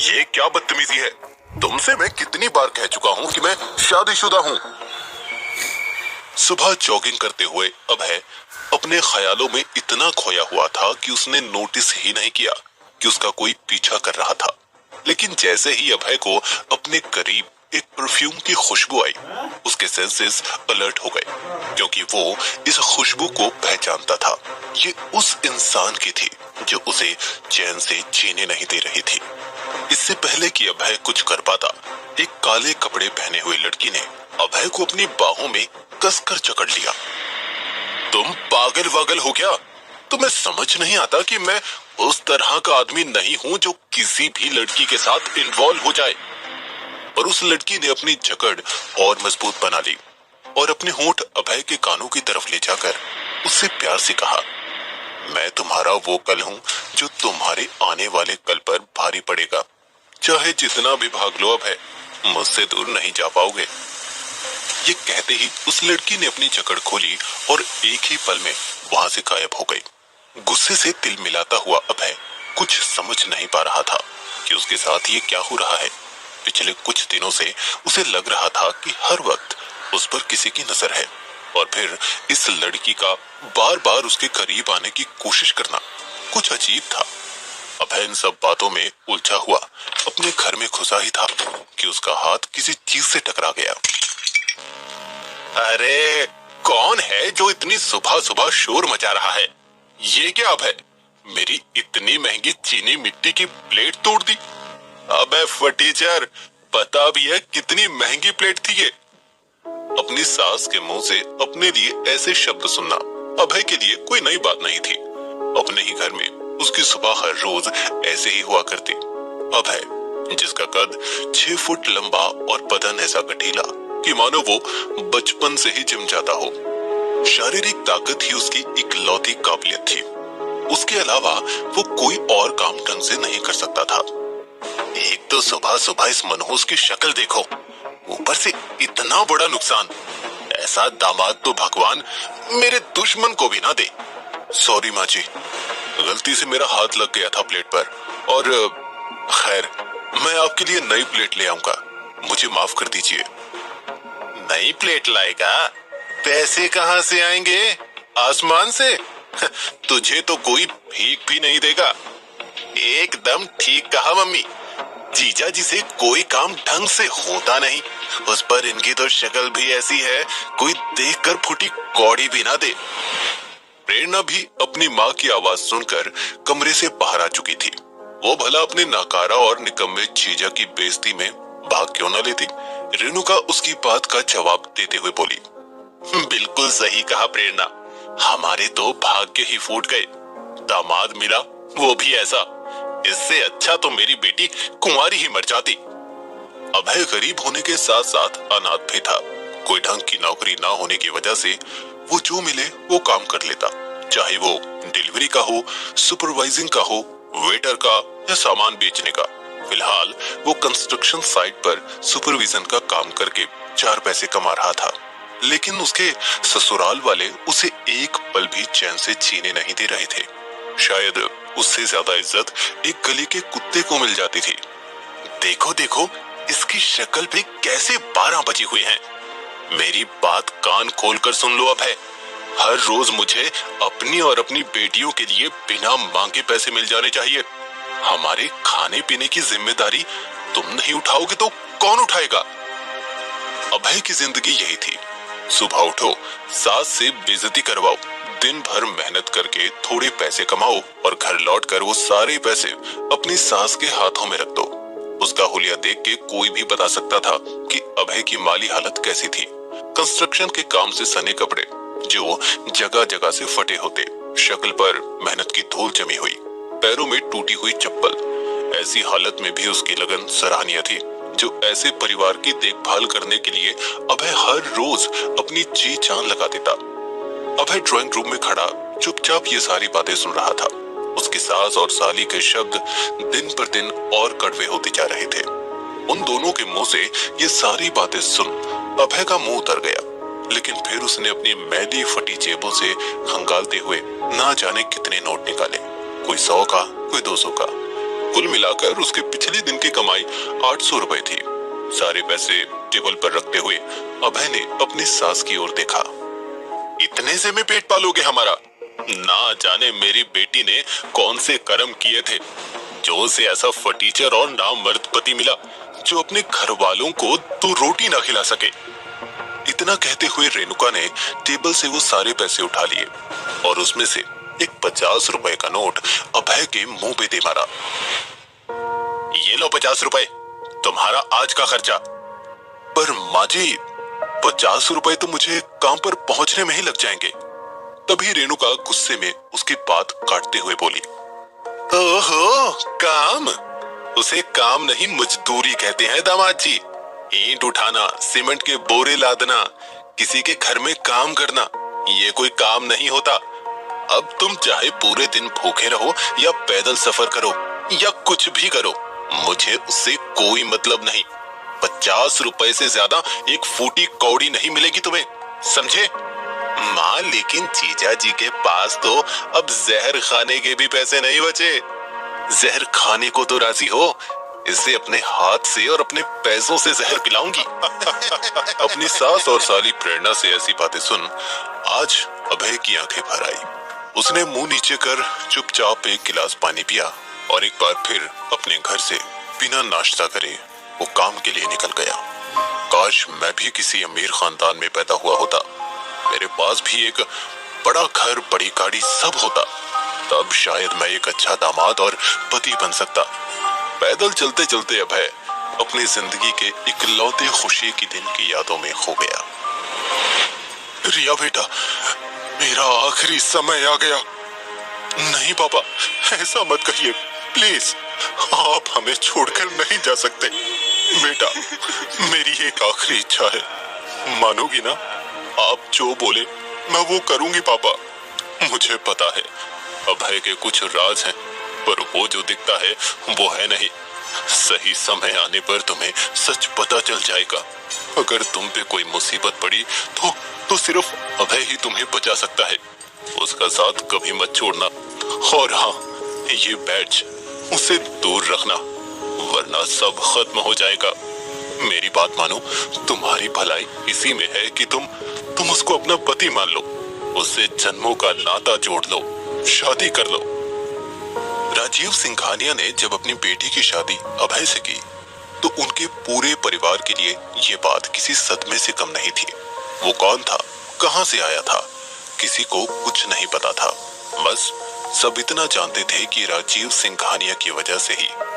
ये क्या बदतमीजी है? तुमसे मैं कितनी बार कह चुका हूँ कि मैं शादीशुदा हूँ। सुबह जॉगिंग करते हुए अभय अपने ख्यालों में इतना खोया हुआ था कि उसने नोटिस ही नहीं किया कि उसका कोई पीछा कर रहा था। लेकिन जैसे ही अभय को अपने करीब एक परफ्यूम की खुशबू आई, उसके सेंसेस अलर्ट हो गए, क्योंकि वो इस खुशबू को पहचानता था। ये उस इंसान की थी जो उसे चैन से जीने नहीं दे रही थी। इससे पहले कि अभय कुछ कर पाता, एक काले कपड़े पहने हुए लड़की ने अभय को अपनी बाहों में कसकर जकड़ लिया। तुम पागल वागल हो क्या? तुम्हें समझ नहीं आता कि मैं उस तरह का आदमी नहीं हूँ जो किसी भी लड़की के साथ इन्वॉल्व हो जाए। और उस लड़की ने अपनी जकड़ और मजबूत बना ली और अपने होंठ अभय के कानों की तरफ ले जाकर उससे प्यार से कहा, मैं तुम्हारा वो कल हूँ जो तुम्हारे आने वाले कल पर भारी पड़ेगा। चाहे जितना भी भाग लो अभय, मुझसे दूर नहीं जा पाओगे। ये कहते ही उस लड़की ने अपनी जकड़ खोली और एक ही पल में वहां से गायब हो गई। गुस्से से तिल मिलाता हुआ अभय कुछ समझ नहीं पा रहा था कि उसके साथ ये क्या हो रहा है। पिछले कुछ दिनों से उसे लग रहा था कि हर वक्त उस पर किसी की नजर है, और फिर इस लड़की का बार बार उसके करीब आने की कोशिश करना कुछ अजीब था। अभय इन सब बातों में उलझा हुआ अपने घर में घुसा ही था कि उसका हाथ किसी चीज से टकरा गया। अरे कौन है जो इतनी सुबह सुबह शोर मचा रहा है? ये क्या अभय, मेरी इतनी महंगी चीनी मिट्टी की प्लेट तोड़ दी? अबे फटीचर, पता भी है कितनी महंगी प्लेट थी ये? अपनी सास के मुंह से अपने लिए ऐसे शब्द सुनना अभय के लिए कोई नई बात नहीं थी। अपने ही घर में उसकी सुबह हर रोज ऐसे ही हुआ करती। अभय, जिसका कद 6 फुट लंबा और बदन ऐसा गठीला कि मानो वो बचपन से ही जिम जाता हो। शारीरिक ताकत ही उसकी इकलौती काबिलियत थी। उसके अलावा वो कोई और काम ढंग से नहीं कर सकता था। एक तो सुबह सुबह इस मनहूस की शक्ल देखो, ऊपर से इतना बड़ा नुकसान। ऐसा दामाद तो भगवान मेरे दुश्मन को भी ना दे। सॉरी माँ जी, गलती से मेरा हाथ लग गया था प्लेट पर, और खैर मैं आपके लिए नई प्लेट ले आऊंगा, मुझे माफ कर दीजिए। नई प्लेट लाएगा? पैसे कहाँ से आएंगे? आसमान से? तुझे तो कोई भीख भी नहीं देगा। एकदम ठीक कहा मम्मी। जीजा जी से कोई काम ढंग से होता नहीं। उस पर इनकी तो शक्ल भी ऐसी है, कोई देखकर फूटी कौड़ी भी ना दे। प्रेरणा भी अपनी माँ की आवाज सुनकर कमरे से बाहर आ चुकी थी। वो भला अपने नाकारा और निकम्मे जीजा की बेइज्जती में भाग क्यों न लेती। रेणुका उसकी बात का जवाब देते हुए बोली, बिल्कुल सही कहा प्रेरणा, हमारे तो भाग्य ही फूट गए। दामाद मिला, वो भी ऐसा। इससे अच्छा तो मेरी बेटी कुंवारी ही मर जाती। अभय गरीब होने के साथ साथ अनाथ भी था। कोई ढंग की नौकरी ना होने की वजह से वो जो मिले वो काम कर लेता, चाहे वो डिलीवरी का हो, सुपरवाइजिंग का हो, वेटर का या सामान बेचने का। फिलहाल वो कंस्ट्रक्शन साइट पर सुपरविजन का काम करके 4 पैसे कमा रहा था। लेकिन उसके ससुराल वाले उसे एक पल भी चैन से जीने नहीं दे रहे थे। शायद उससे ज्यादा इज्जत एक गली के कुत्ते को मिल जाती थी। देखो देखो, इसकी शक्ल पे कैसे 12 बजे हुए हैं। मेरी बात कान खोलकर सुन लो अभय, हर रोज मुझे अपनी और अपनी बेटियों के लिए बिना मांगे पैसे मिल जाने चाहिए। हमारे खाने पीने की जिम्मेदारी तुम नहीं उठाओगे तो कौन उठाएगा? अभय की जिंदगी यही थी। सुबह उठो, सास से बेइज्जती करवाओ, दिन भर मेहनत करके थोड़े पैसे कमाओ और घर लौटकर वो सारे पैसे अपनी सास के हाथों में रख दो। उसका हुलिया देख के कोई भी बता सकता था कि अभय की माली हालत कैसी थी। कंस्ट्रक्शन के काम से सने कपड़े जो जगह जगह से फटे होते, शक्ल पर मेहनत की धूल जमी हुई, पैरों में टूटी हुई चप्पल। ऐसी हालत में भी उसकी लगन सराहनीय थी, जो ऐसे परिवार की देखभाल करने के लिए अभय हर रोज अपनी जी जान लगा देता। अभय ड्राइंग रूम में खड़ा चुपचाप ये सारी बातें सुन रहा था। उसकी सास और साली के शब्द दिन पर दिन और कड़वे होते जा रहे थे। उन दोनों के मुंह से ये सारी बातें सुन अभय का मुंह उतर गया, लेकिन फिर उसने अपनी मैली फटी जेबों से खंगालते हुए ना जाने कितने नोट निकाले, कोई 100 का, कोई 200 का। कुल मिलाकर उसके पिछले पहले दिन की कमाई 800 रुपए थी। सारे पैसे टेबल पर रखते हुए अभय ने अपनी सास की ओर देखा। इतने से में पेट पालोगे हमारा? ना जाने मेरी बेटी ने कौन से कर्म किए थे जो उसे ऐसा फटीचर और नामर्द पति मिला जो अपने घर वालों को तो रोटी ना खिला सके। इतना कहते हुए रेणुका ने टेबल से वो सारे पैसे उठा लिए और उसमें से एक 50 रुपए का नोट अभय के मुंह पे दे मारा। ये लो 50 रुपए, तुम्हारा आज का खर्चा। पर माँ जी, 50 रुपए तो मुझे काम पर पहुंचने में ही लग जाएंगे। तभी रेणुका गुस्से में उसकी बात काटते हुए बोली, ओहो, काम? उसे काम नहीं मजदूरी कहते हैं दामाद जी। ईंट उठाना, सीमेंट के बोरे लादना, किसी के घर में काम करना, ये कोई काम नहीं होता। अब तुम चाहे पूरे दिन भूखे रहो या पैदल सफर करो या कुछ भी करो, मुझे उससे कोई मतलब नहीं। 50 रुपए से ज्यादा एक फूटी कौड़ी नहीं मिलेगी तुम्हें, समझे? माँ, लेकिन जीजा जी के पास तो अब जहर खाने के भी पैसे नहीं बचे। जहर खाने को तो राजी हो, इसे अपने हाथ से और अपने पैसों से जहर पिलाऊंगी। अपनी सास और साली प्रेरणा से ऐसी बातें सुन आज अभय की आंखें भर आई। उसने मुंह नीचे कर चुपचाप एक गिलास पानी पिया और एक बार फिर अपने घर से बिना नाश्ता करे वो काम के लिए निकल गया। काश मैं भी किसी अमीर खानदान में पैदा हुआ होता, मेरे पास भी एक बड़ा घर, बड़ी गाड़ी सब होता, तब शायद मैं एक अच्छा दामाद और पति बन सकता। पैदल चलते चलते अभय अपनी जिंदगी के इकलौते खुशी की दिन की यादों में खो गया। रिया बेटा, मेरा आखिरी समय आ गया। नहीं पापा, ऐसा मत कहिए प्लीज, आप हमें छोड़कर नहीं जा सकते। बेटा, मेरी एक आखिरी इच्छा है, मानोगी ना? आप जो बोले मैं वो करूंगी पापा। मुझे पता है अभय के कुछ राज हैं, पर वो जो दिखता है वो है नहीं। सही समय आने पर तुम्हें सच पता चल जाएगा। अगर तुम पे कोई मुसीबत पड़ी तो सिर्फ अभय ही तुम्हें बचा सकता है। उसका साथ कभी मत छोड़ना। और हाँ, ये बैच उसे दूर रखना, वरना सब खत्म हो जाएगा। मेरी बात मानो, तुम्हारी भलाई इसी में है कि तुम उसको अपना पति मान लो, उससे जन्मों का नाता जोड़ लो, शादी कर लो। राजीव सिंघानिया ने जब अपनी बेटी की शादी अभय से की तो उनके पूरे परिवार के लिए ये बात किसी सदमे से कम नहीं थी। वो कौन था, कहां से आया था, किसी को कुछ नहीं पता था। बस सब इतना जानते थे कि राजीव सिंघानिया की वजह से ही